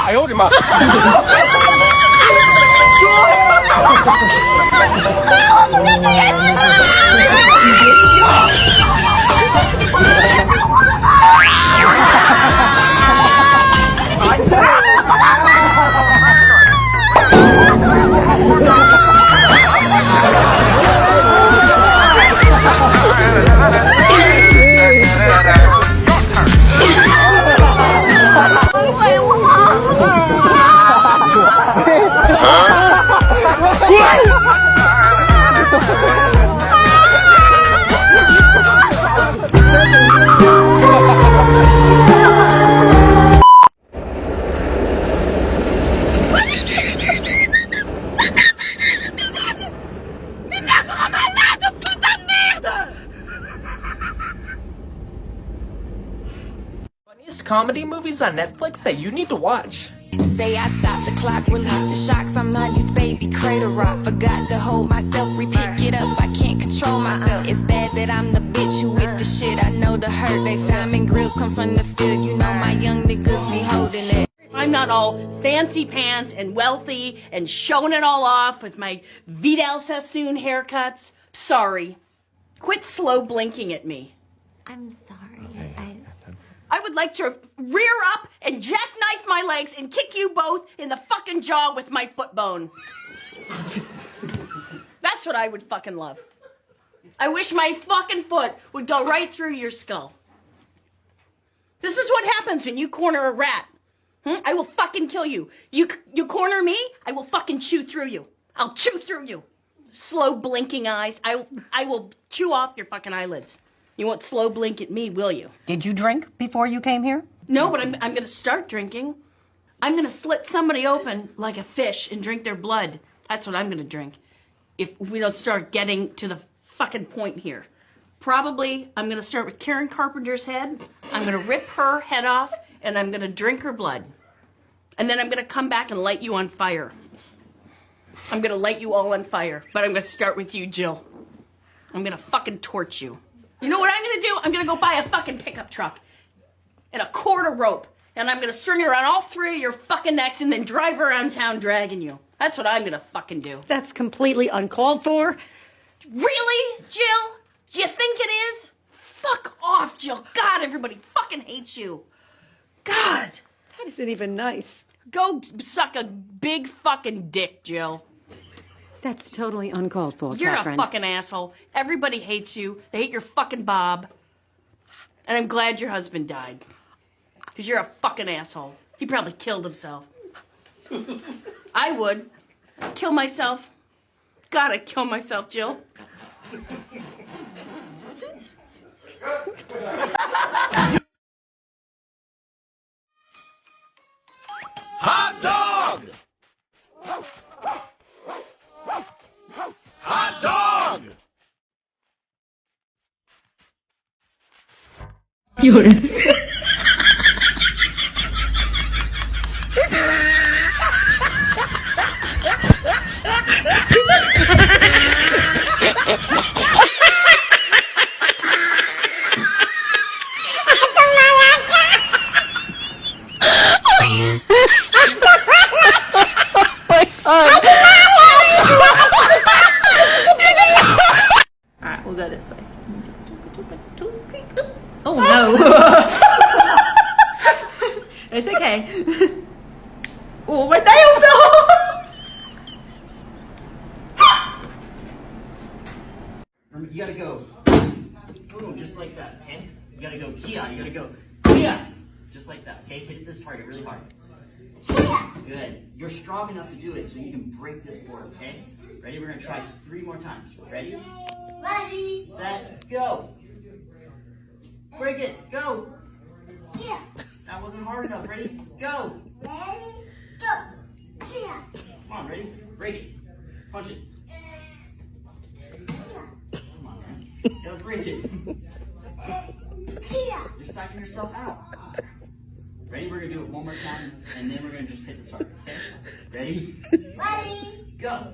哎呦我的妈！Comedy movies on Netflix that you need to watch. Say I stopped the clock, released the shocks. I'm 90s baby, cradle rock. Forgot to hold myself, re-pick it up. I can't control myself. It's bad that I'm the bitch who with the shit. I know the hurt they feel. And grills come from the field. You know my young niggas be holding it. I'm not all fancy pants and wealthy and showing it all off with my Vidal Sassoon haircuts. Sorry. Quit slow blinking at me. I'm sorry. I would like to rear up and jackknife my legs and kick you both in the fucking jaw with my foot bone. That's what I would fucking love. I wish my fucking foot would go right through your skull. This is what happens when you corner a rat. I will fucking kill you. You corner me, I will fucking chew through you. I'll chew through you. Slow blinking eyes. I will chew off your fucking eyelids. You won't slow blink at me, will you? Did you drink before you came here? No, but I'm going to start drinking. I'm going to slit somebody open like a fish and drink their blood. That's what I'm going to drink. If we don't start getting to the fucking point here. Probably, I'm going to start with Karen Carpenter's head. I'm going to rip her head off, and I'm going to drink her blood. And then I'm going to come back and light you on fire. I'm going to light you all on fire. But I'm going to start with you, Jill. I'm going to fucking torch you. You know what I'm going to do? I'm going to go buy a fucking pickup truck and a cord of rope, and I'm going to string it around all three of your fucking necks and then drive around town dragging you. That's what I'm going to fucking do. That's completely uncalled for. Really, Jill? Do you think it is? Fuck off, Jill. God, everybody fucking hates you. God. That isn't even nice. Go suck a big fucking dick, Jill. That's totally uncalled for, You're Catherine. a fucking asshole. Everybody hates you. They hate your fucking Bob. And I'm glad your husband died. Because you're a fucking asshole. He probably killed himself. I would. I'd kill myself. God, I'd kill myself, Jill. Hot dog! Hot dog! Remember, you gotta go, boom, just like that, okay? You gotta go Kia, you gotta go Kia, just like that, okay? Hit this target really hard. Good. You're strong enough to do it so you can break this board, okay? Ready? We're gonna try 3 more times. Ready? Ready. Set, go. Break it, go. Here. That wasn't hard enough. Ready? Go. Ready. Go. Here. Come on, ready? Break it. Punch it. Come on, man. You gotta break it. Here. You're psyching yourself out. Ready? We're gonna do it 1 more time, and then we're gonna just hit the target, okay? Ready? Ready. Go.